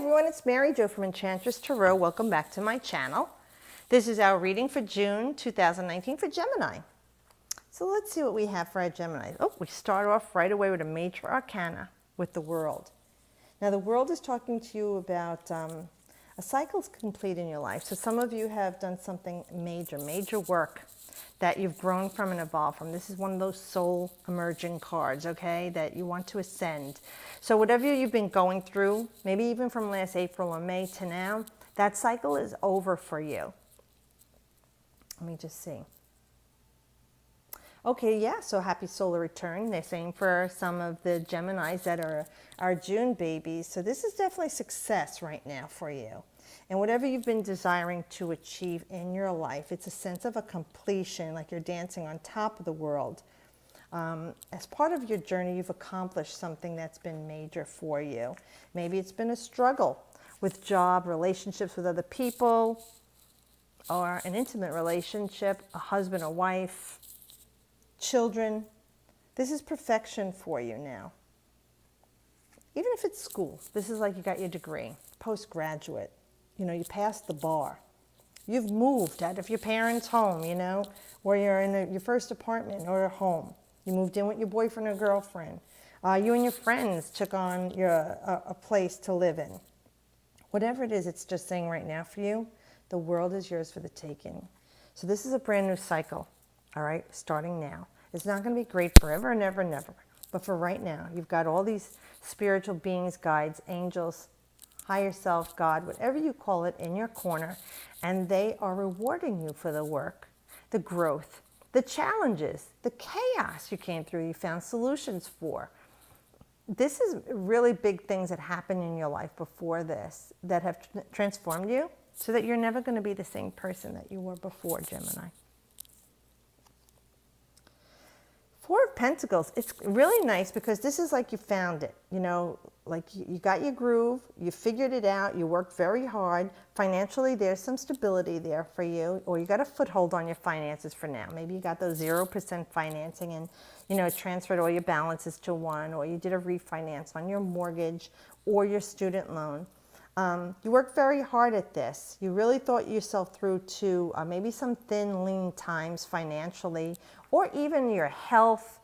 everyone, it's Mary Jo from Enchantress Tarot. Welcome back to my channel. This is our reading for June 2019 for Gemini. So let's see what we have for our Gemini. Oh, we start off right away with a major arcana with the World. Now the World is talking to you about a cycle's complete in your life. So some of you have done something major work that you've grown from and evolved from. This is one of those soul emerging cards, okay, that you want to ascend. So whatever you've been going through, maybe even from last April or May to now, that cycle is over for you. Let me just see. Okay, yeah, so happy solar return. They're saying for some of the Geminis that are our June babies. So this is definitely success right now for you. And whatever you've been desiring to achieve in your life, it's a sense of a completion, like you're dancing on top of the world. As part of your journey, you've accomplished something that's been major for you. Maybe it's been a struggle with job, relationships with other people, or an intimate relationship, a husband or wife, children. This is perfection for you now. Even if it's school, this is like you got your degree, postgraduate. You know, you passed the bar. You've moved out of your parents' home, you know, or you're in your first apartment or a home. You moved in with your boyfriend or girlfriend. You and your friends took on a place to live in. Whatever it is, it's just saying right now for you, the world is yours for the taking. So this is a brand new cycle, all right, starting now. It's not going to be great forever and ever and ever. But for right now, you've got all these spiritual beings, guides, angels, higher self, God, whatever you call it, in your corner, and they are rewarding you for the work, the growth, the challenges, the chaos you came through, you found solutions for. This is really big things that happened in your life before this that have transformed you so that you're never going to be the same person that you were before, Gemini. Four of Pentacles, it's really nice because this is like you found it, you know, like you got your groove, you figured it out, you worked very hard. Financially, there's some stability there for you, or you got a foothold on your finances for now. Maybe you got those 0% financing and, you know, transferred all your balances to one, or you did a refinance on your mortgage or your student loan. You worked very hard at this. You really thought yourself through to maybe some thin, lean times financially, or even your health,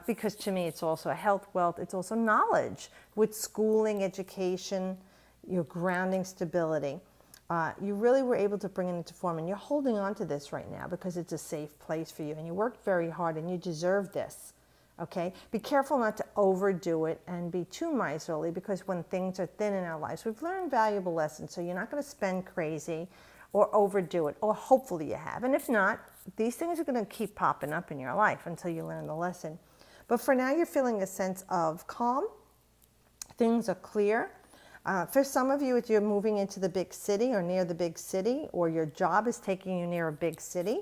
because to me it's also a health, wealth, it's also knowledge with schooling, education, your grounding, stability. You really were able to bring it into form, and you're holding on to this right now because it's a safe place for you, and you worked very hard and you deserve this. Okay, be careful not to overdo it and be too miserly, because when things are thin in our lives, we've learned valuable lessons. So you're not going to spend crazy or overdo it, or hopefully you have. And if not, these things are going to keep popping up in your life until you learn the lesson. But for now, you're feeling a sense of calm. Things are clear. For some of you, you're moving into the big city or near the big city, or your job is taking you near a big city.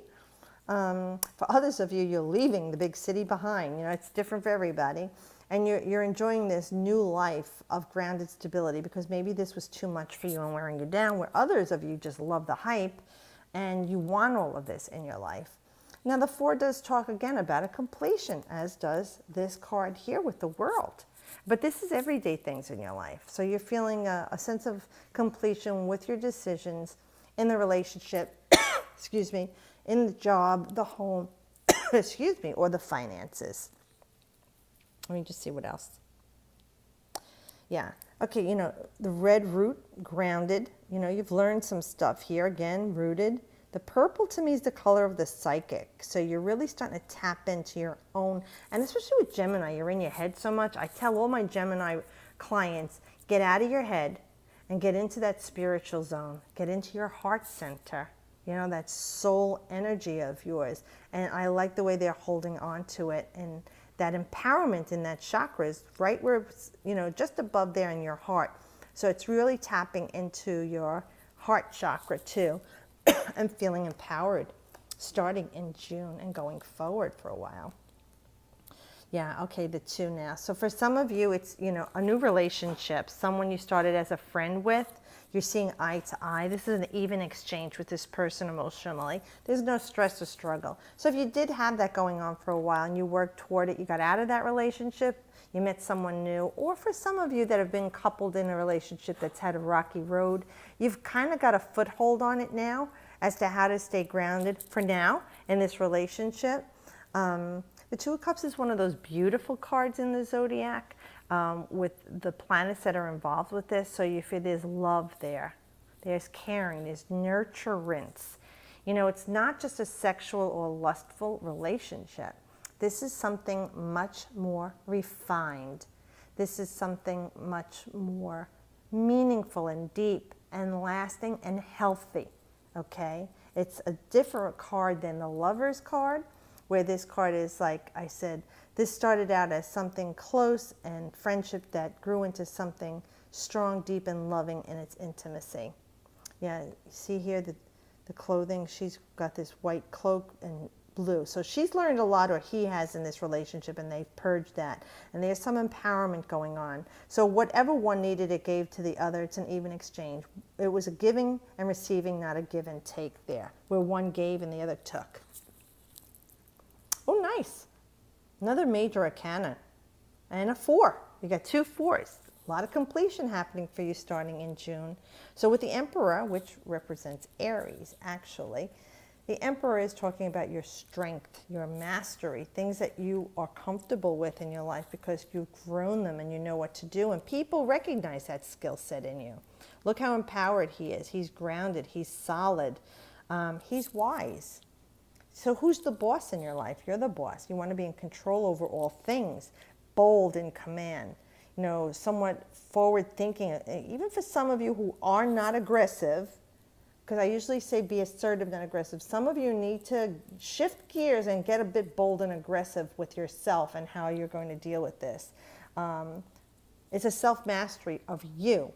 For others of you, you're leaving the big city behind. You know, it's different for everybody. And you're enjoying this new life of grounded stability, because maybe this was too much for you and wearing you down, where others of you just love the hype and you want all of this in your life. Now, the Four does talk again about a completion, as does this card here with the World. But this is everyday things in your life. So you're feeling a sense of completion with your decisions in the relationship, excuse me, in the job, the home, excuse me, or the finances. Let me just see what else. Yeah. Okay, you know, the red root, grounded. You know, you've learned some stuff here. Again, rooted. The purple to me is the color of the psychic. So you're really starting to tap into your own, and especially with Gemini, you're in your head so much. I tell all my Gemini clients, get out of your head and get into that spiritual zone. Get into your heart center. You know, that soul energy of yours. And I like the way they're holding on to it. And that empowerment in that chakra is right where it's, you know, just above there in your heart. So it's really tapping into your heart chakra too. And feeling empowered starting in June and going forward for a while. Yeah, okay, the 2 now. So for some of you, it's, you know, a new relationship, someone you started as a friend with. You're seeing eye to eye. This is an even exchange with this person emotionally. There's no stress or struggle. So if you did have that going on for a while and you worked toward it, you got out of that relationship, you met someone new, or for some of you that have been coupled in a relationship that's had a rocky road, you've kind of got a foothold on it now as to how to stay grounded for now in this relationship. The Two of Cups is one of those beautiful cards in the zodiac with the planets that are involved with this. So you feel there's love there. There's caring. There's nurturance. You know, it's not just a sexual or lustful relationship. This is something much more refined. This is something much more meaningful and deep and lasting and healthy. Okay? It's a different card than the Lover's card, where this card is, like I said, this started out as something close and friendship that grew into something strong, deep, and loving in its intimacy. Yeah, you see here the clothing, she's got this white cloak and blue. So she's learned a lot, or he has, in this relationship, and they've purged that. And there's some empowerment going on. So whatever one needed, it gave to the other. It's an even exchange. It was a giving and receiving, not a give and take there, where one gave and the other took. Oh, nice. Another major arcana. And a 4. You got 2 4s. A lot of completion happening for you starting in June. So with the Emperor, which represents Aries, actually, the Emperor is talking about your strength, your mastery, things that you are comfortable with in your life because you've grown them and you know what to do. And people recognize that skill set in you. Look how empowered he is. He's grounded. He's solid. He's wise. So who's the boss in your life? You're the boss. You want to be in control over all things, bold in command, you know, somewhat forward thinking. Even for some of you who are not aggressive, because I usually say be assertive, not aggressive. Some of you need to shift gears and get a bit bold and aggressive with yourself and how you're going to deal with this. It's a self-mastery of you,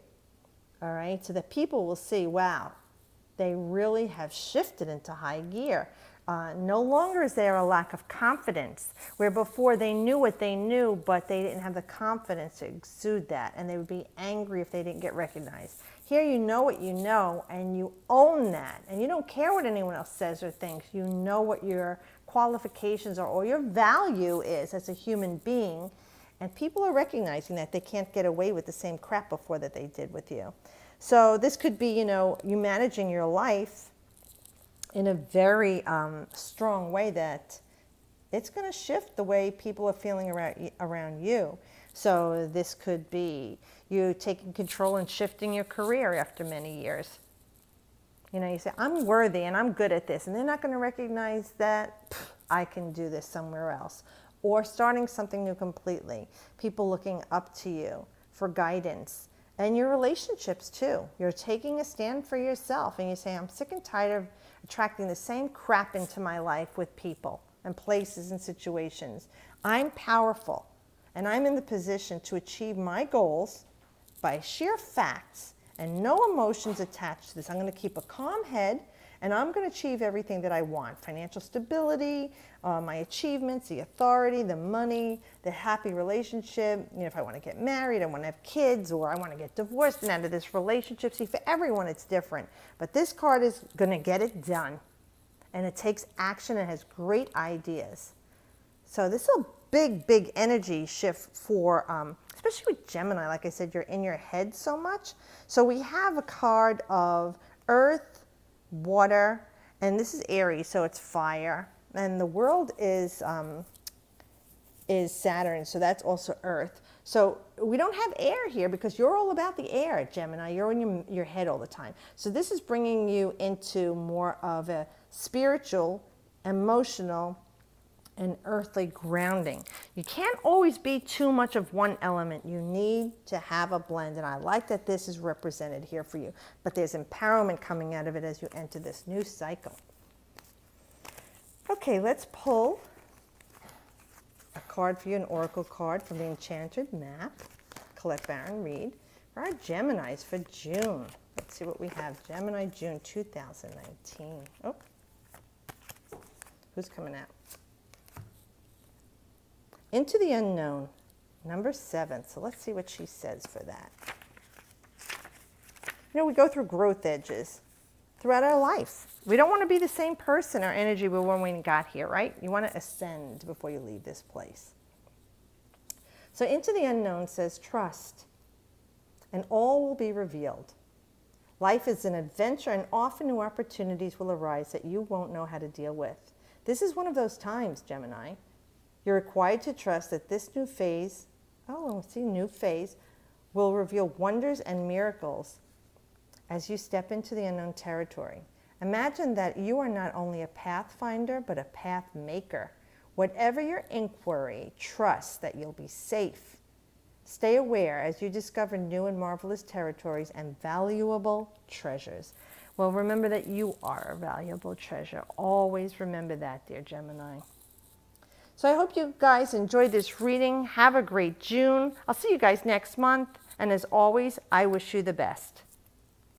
all right? So that people will see, wow, they really have shifted into high gear. No longer is there a lack of confidence, where before they knew what they knew, but they didn't have the confidence to exude that, and they would be angry if they didn't get recognized. Here you know what you know, and you own that, and you don't care what anyone else says or thinks. You know what your qualifications are or your value is as a human being, and people are recognizing that they can't get away with the same crap before that they did with you. So this could be, you know, you managing your life in a very strong way that it's going to shift the way people are feeling around you. So this could be you taking control and shifting your career after many years. You know, you say, I'm worthy and I'm good at this. And they're not going to recognize that I can do this somewhere else. Or starting something new completely. People looking up to you for guidance. And your relationships too. You're taking a stand for yourself and you say, I'm sick and tired of attracting the same crap into my life with people and places and situations. I'm powerful and I'm in the position to achieve my goals by sheer facts and no emotions attached to this. I'm going to keep a calm head and I'm going to achieve everything that I want. Financial stability, my achievements, the authority, the money, the happy relationship. You know, if I want to get married, I want to have kids, or I want to get divorced and out of this relationship. See, for everyone it's different. But this card is going to get it done. And it takes action and has great ideas. So this is a big, big energy shift for, especially with Gemini. Like I said, you're in your head so much. So we have a card of Earth, water, and this is Aries, so it's fire. And the world is Saturn, so that's also Earth. So we don't have air here because you're all about the air, Gemini. You're in your head all the time. So this is bringing you into more of a spiritual, emotional, and earthly grounding. You can't always be too much of one element. You need to have a blend, and I like that this is represented here for you. But there's empowerment coming out of it as you enter this new cycle. Okay, let's pull a card for you, an oracle card from the Enchanted map. Colette Baron read for our Geminis for June. Let's see what we have. Gemini, June 2019. Oh, who's coming out? Into the unknown, number 7. So let's see what she says for that. You know, we go through growth edges throughout our lives. We don't want to be the same person or energy we were when we got here, right? You want to ascend before you leave this place. So into the unknown says trust, and all will be revealed. Life is an adventure, and often new opportunities will arise that you won't know how to deal with. This is one of those times, Gemini. You're required to trust that this new phase, new phase, will reveal wonders and miracles as you step into the unknown territory. Imagine that you are not only a pathfinder, but a path maker. Whatever your inquiry, trust that you'll be safe. Stay aware as you discover new and marvelous territories and valuable treasures. Well, remember that you are a valuable treasure. Always remember that, dear Gemini. So I hope you guys enjoyed this reading. Have a great June. I'll see you guys next month. And as always, I wish you the best.